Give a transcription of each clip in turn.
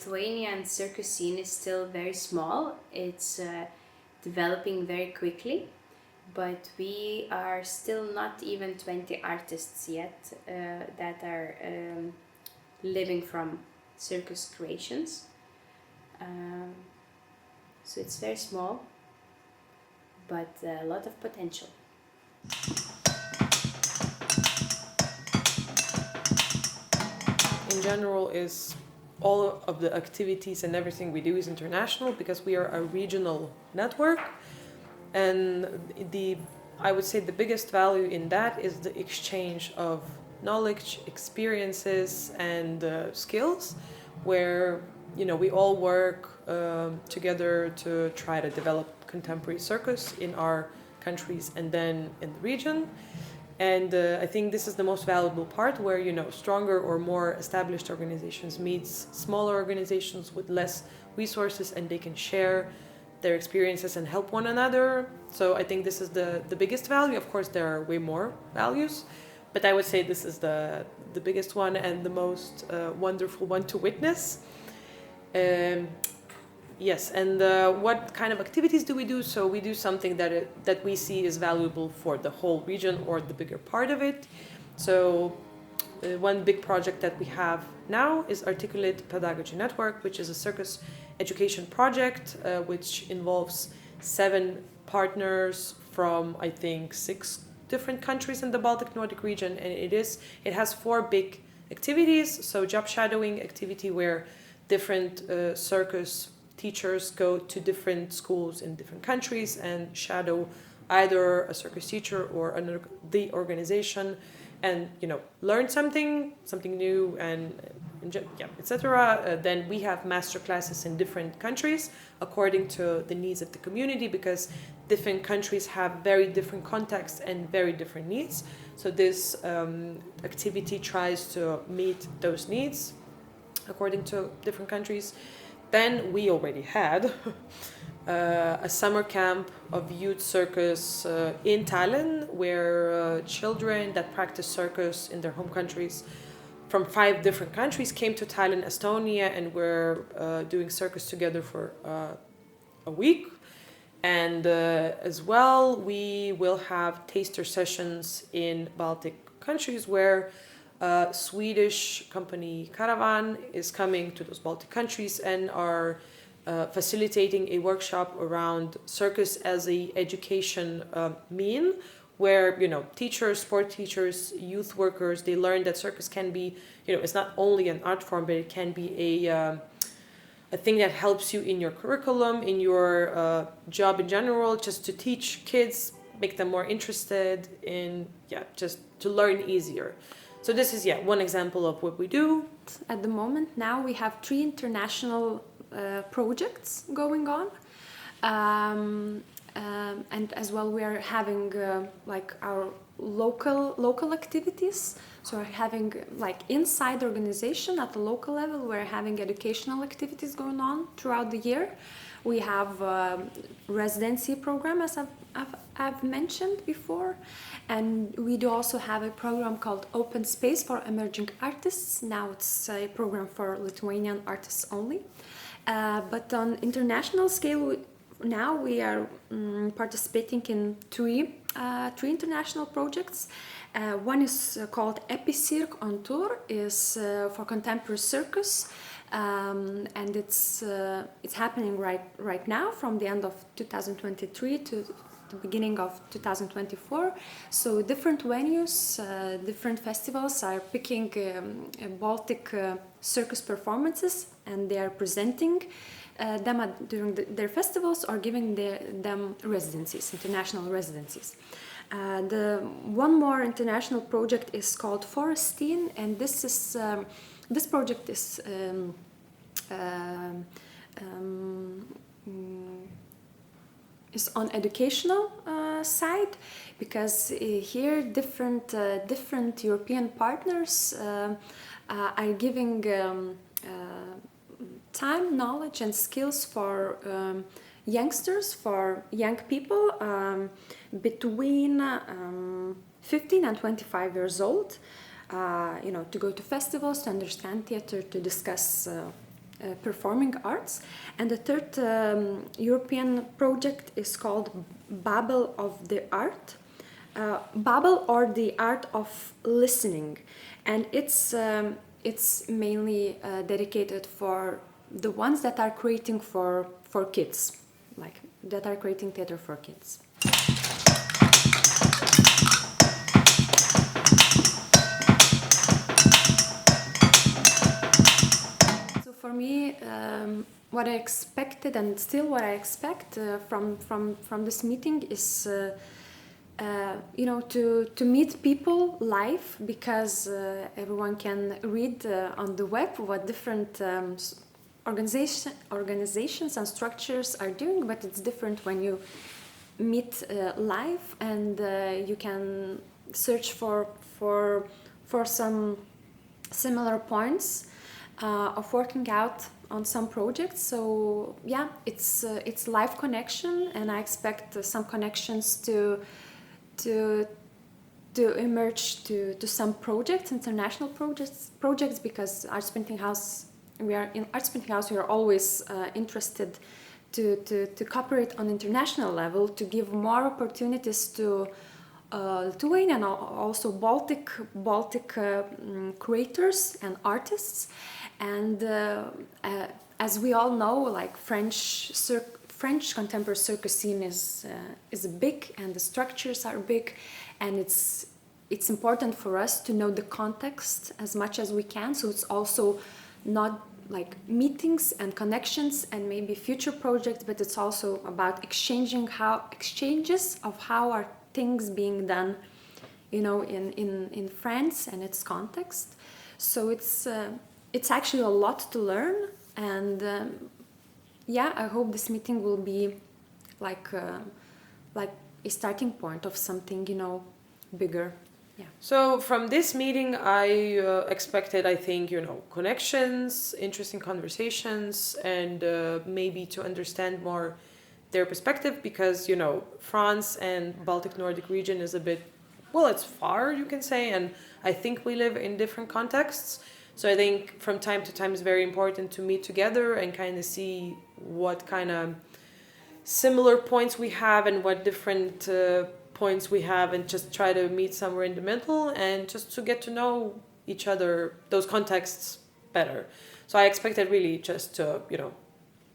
Lithuanian circus scene is still very small. It's developing very quickly, but we are still not even 20 artists yet that are living from circus creations. So it's very small, but a lot of potential. In general, is all of the activities and everything we do is international because we are a regional network, and I would say the biggest value in that is the exchange of knowledge, experiences, and skills, where we all work together to try to develop contemporary circus in our countries and then in the region. And I think this is the most valuable part, where stronger or more established organizations meets smaller organizations with less resources, and they can share their experiences and help one another. So I think this is the biggest value. Of course, there are way more values, but I would say this is the biggest one and the most wonderful one to witness. Yes, and what kind of activities do we do? So we do something that we see is valuable for the whole region or the bigger part of it. So one big project that we have now is Articulate Pedagogy Network, which is a circus education project which involves 7 partners from, I think, 6 different countries in the Baltic Nordic region, and it has 4 big activities. So job shadowing activity, where different circus teachers go to different schools in different countries and shadow either a circus teacher or the organization, and learn something new and etc. Then we have master classes in different countries according to the needs of the community, because different countries have very different contexts and very different needs. So this activity tries to meet those needs according to different countries. Then we already had a summer camp of youth circus in Tallinn, where children that practice circus in their home countries from 5 different countries came to Tallinn, Estonia, and were doing circus together for a week. And as well, we will have taster sessions in Baltic countries, where Swedish company Caravan is coming to those Baltic countries and are facilitating a workshop around circus as a education mean, where teachers, sport teachers, youth workers, they learn that circus can be, it's not only an art form, but it can be a thing that helps you in your curriculum, in your job in general, just to teach kids, make them more interested in, just to learn easier. So this is one example of what we do. At the moment now we have 3 international projects going on, and as well we are having like our local activities. So we're having like inside the organization at the local level, we're having educational activities going on throughout the year. We have residency program, as I've mentioned before, and we do also have a program called Open Space for Emerging Artists. Now it's a program for Lithuanian artists only, but on international scale, now we are participating in 3 international projects. One is called Epicirc on Tour, is for contemporary circus. And it's happening right now from the end of 2023 to the beginning of 2024. So different venues, different festivals are picking Baltic circus performances, and they are presenting them during their festivals, or giving them residencies, international residencies. The one more international project is called Forestine, and this project is on educational side, because here different European partners are giving time, knowledge and skills for youngsters, for young people between 15 and 25 years old, to go to festivals, to understand theater, to discuss performing arts. And the third European project is called Babel of the Art. Babel, or the art of listening, and it's mainly dedicated for the ones that are creating for kids, like that are creating theater for kids. So for me, what I expected, and still what I expect from this meeting is to meet people live, because everyone can read on the web what different organizations and structures are doing, but it's different when you meet live, and you can search for some similar points of working out on some projects. So yeah, it's live connection, and I expect some connections to emerge to some projects, international projects, because Arts Printing House, we are always interested to cooperate on international level, to give more opportunities to Lithuanian and also Baltic creators and artists. And as we all know, like French contemporary circus scene is big, and the structures are big, and it's important for us to know the context as much as we can. So it's also not like meetings and connections and maybe future projects, but it's also about exchanges of how are things being done, in France and its context. So it's actually a lot to learn, and I hope this meeting will be like a starting point of something, bigger. Yeah. So from this meeting, I expected, I think, connections, interesting conversations, and maybe to understand more their perspective, because, France and Baltic Nordic region is a bit, it's far, you can say, and I think we live in different contexts. So I think from time to time it's very important to meet together and kind of see what kind of similar points we have and what different points we have, and just try to meet somewhere in the middle, and just to get to know each other, those contexts better. So I expected really just to,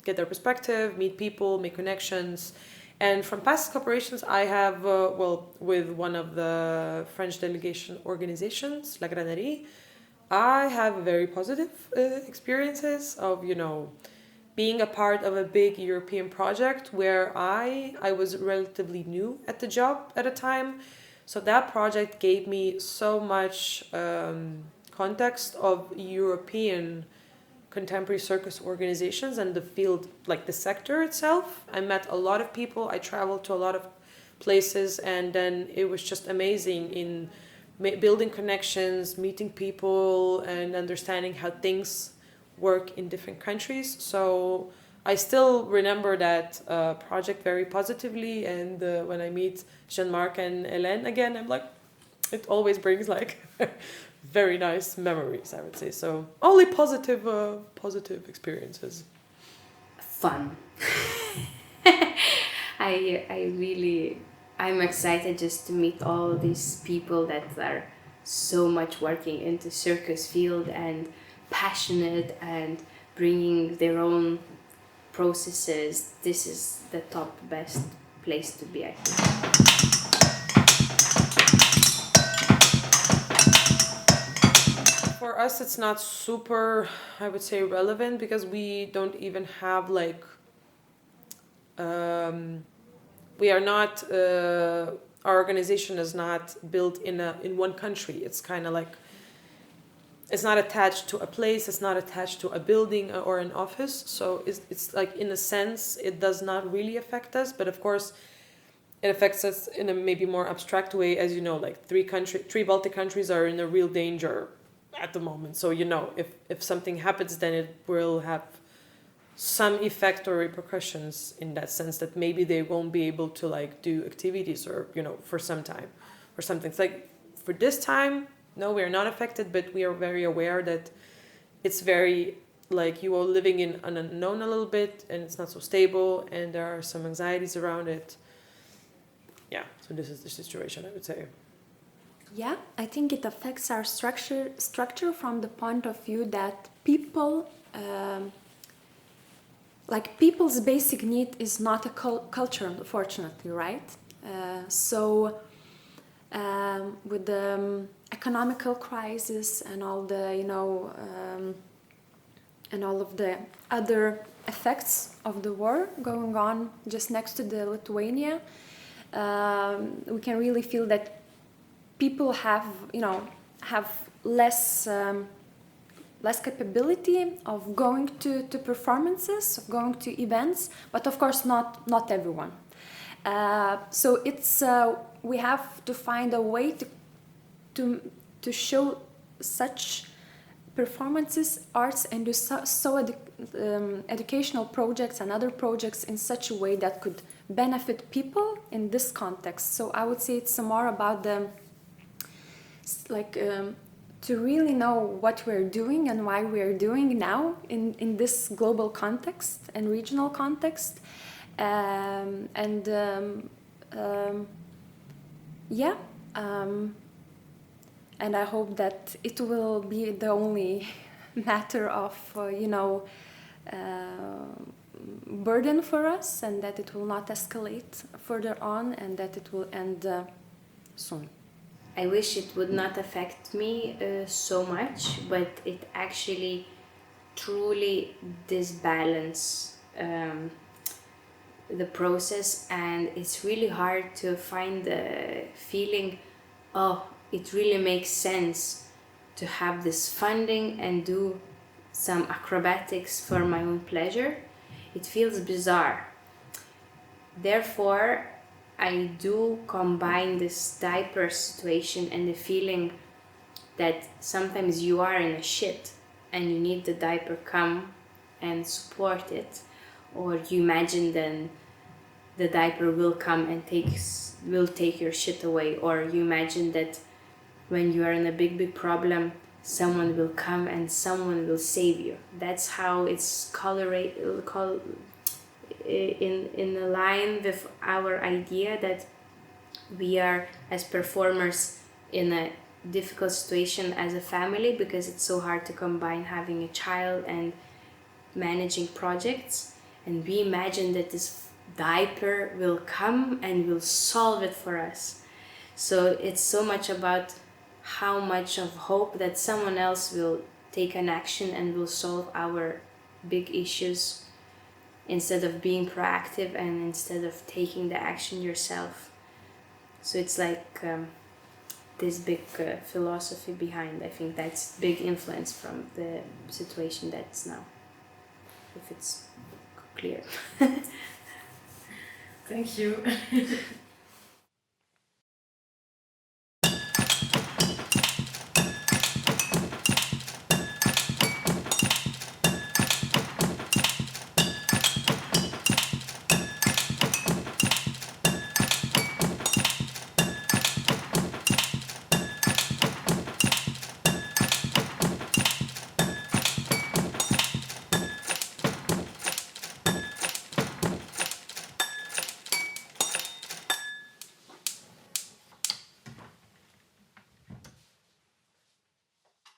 get their perspective, meet people, make connections. And from past cooperations, I have, with one of the French delegation organizations, La Granerie, I have very positive experiences of, being a part of a big European project where I was relatively new at the job at a time. So that project gave me so much context of European contemporary circus organizations and the field, like the sector itself. I met a lot of people, I traveled to a lot of places, and then it was just amazing in building connections, meeting people, and understanding how things work in different countries. So I still remember that project very positively, and when I meet Jean-Marc and Hélène again, I'm like, it always brings like very nice memories, I would say. So only positive experiences. Fun. I'm excited just to meet all these people that are so much working in the circus field and passionate and bringing their own processes. This is the best place to be, I think. For us, it's not super, I would say, relevant, because we don't even have like we are not our organization is not built in one country. It's kind of like, it's not attached to a place, it's not attached to a building or an office. So it's like, in a sense, it does not really affect us. But of course, it affects us in a maybe more abstract way. As you know, like three Baltic countries are in a real danger at the moment. So, if something happens, then it will have some effect or repercussions, in that sense that maybe they won't be able to like do activities or, for some time or something. It's like, for this time, no, we are not affected, but we are very aware that it's very like you are living in an unknown a little bit, and it's not so stable, and there are some anxieties around it. Yeah, so this is the situation, I would say. Yeah, I think it affects our structure from the point of view that people, like people's basic need is not a culture, unfortunately, right? So with the economical crisis and all the, and all of the other effects of the war going on just next to the Lithuania, we can really feel that people have less capability of going to performances, of going to events, but of course not everyone. So it's we have to find a way to show such performances, arts, and do educational projects and other projects in such a way that could benefit people in this context. So I would say it's more about the to really know what we're doing and why we're doing now in this global context and regional context, and I hope that it will be the only matter of burden for us, and that it will not escalate further on, and that it will end soon. I wish it would not affect me so much, but it actually truly disbalance the process, and it's really hard to find the feeling, oh, it really makes sense to have this funding and do some acrobatics for my own pleasure. It feels bizarre. Therefore, I do combine this diaper situation and the feeling that sometimes you are in a shit and you need the diaper come and support it, or you imagine then the diaper will come and will take your shit away, or you imagine that when you are in a big problem, someone will come and someone will save you. That's how it's in line with our idea that we are as performers in a difficult situation as a family, because it's so hard to combine having a child and managing projects, and we imagine that this diaper will come and will solve it for us. So it's so much about how much of hope that someone else will take an action and will solve our big issues, instead of being proactive and instead of taking the action yourself. So it's like this big philosophy behind. I think that's big influence from the situation that's now, if it's clear. Thank you.